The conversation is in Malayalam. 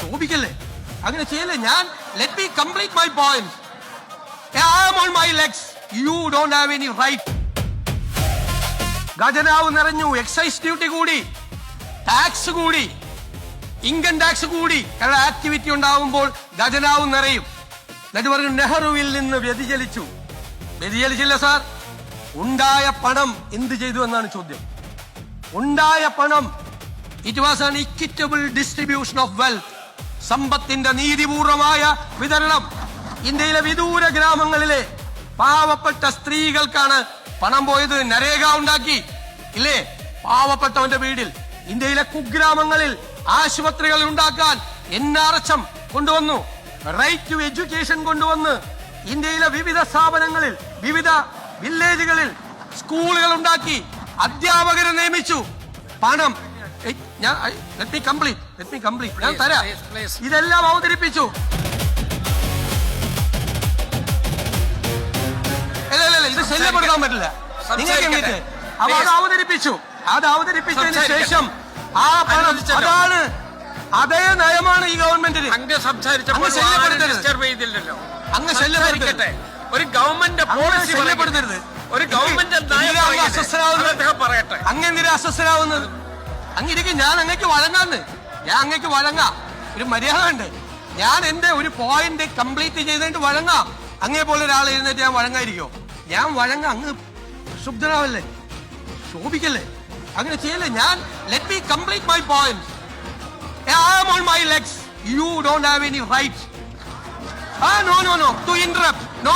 ശോഭിക്കല്ലേ, അങ്ങനെ ചെയ്യല്ലേ. ഞാൻ let me complete my point. I am on my legs. You don't have any right. ഖജനാവ് നിറഞ്ഞു, എക്സൈസ് ഡ്യൂട്ടി കൂടി, ടാക്സ് കൂടി, ഇൻകം ടാക്സ് കൂടി. കാരണം ആക്ടിവിറ്റി ഉണ്ടാവുമ്പോൾ ഖജനാവ് നിറയും. എന്നിട്ട് പറഞ്ഞു നെഹ്റുവിൽ നിന്ന് വ്യതിചലിച്ചു. വ്യതിചലിച്ചില്ല സാർ. ഉണ്ടായ പണം എന്ത് ചെയ്തു എന്നാണ് ചോദ്യം. ഉണ്ടായ പണം, it was an equitable distribution of wealth. സമ്പത്തിന്റെ നീതിപൂർവമായ വിതരണം. ഇന്ത്യയിലെ വിദൂര ഗ്രാമങ്ങളിലെ പാവപ്പെട്ട സ്ത്രീകൾക്കാണ് പണം പോയത്. നരേഗ ഉണ്ടാക്കി ഇല്ലേ, പാവപ്പെട്ടവന്റെ വീടിൽ. ഇന്ത്യയിലെ കുഗ്രാമങ്ങളിൽ ആശുപത്രികൾ ഉണ്ടാക്കാൻ NRHM കൊണ്ടുവന്നു. റൈറ്റ് ടു എഡ്യൂക്കേഷൻ കൊണ്ടുവന്ന് ഇന്ത്യയിലെ വിവിധ സ്ഥാപനങ്ങളിൽ, വിവിധ വില്ലേജുകളിൽ സ്കൂളുകൾ ഉണ്ടാക്കി, അധ്യാപകരെ നിയമിച്ചു. പണം let me complete. ഞാൻ തരാം. ഇതെല്ലാം അവതരിപ്പിച്ചു. ഇത് ശല്യപ്പെടുത്താൻ പറ്റില്ല നിങ്ങൾക്ക് എന്നിട്ട്. അപ്പൊ അത് അവതരിപ്പിച്ചതിന് ശേഷം ആ പണം, അതാണ് അതേ നയമാണ് ഈ ഗവൺമെന്റിന്. അങ്ങ് ശല്യപ്പെടുത്തരുത്. ഒരു ഗവൺമെന്റ് പോളിസി ശല്യപ്പെടുത്തരുത്. ഒരു ഗവൺമെന്റ് പറയട്ടെ. അങ്ങെന്തിനാ അസ്വസ്ഥനാവുന്നത്? അങ്ങിരിക്കും. ഞാൻ അങ്ങക്ക് വഴങ്ങാന്ന്. ഞാൻ അങ്ങക്ക് വഴങ്ങാം. ഒരു മര്യാദ ഉണ്ട്. ഞാൻ എന്റെ ഒരു പോയിന്റ് കംപ്ലീറ്റ് ചെയ്തിട്ട് വഴങ്ങാം. അങ്ങേ പോലെ ഒരാൾ എഴുന്നേറ്റ് ഞാൻ വഴങ്ങായിരിക്കോ? ഞാൻ വഴങ്ങാം. അങ്ങ് ശുദ്ധനാവല്ലേ, ശോഭിക്കല്ലേ, അങ്ങനെ ചെയ്യല്ലേ. ഞാൻ let me complete my point. I am on my legs. You don't have any right. No. To interrupt. No.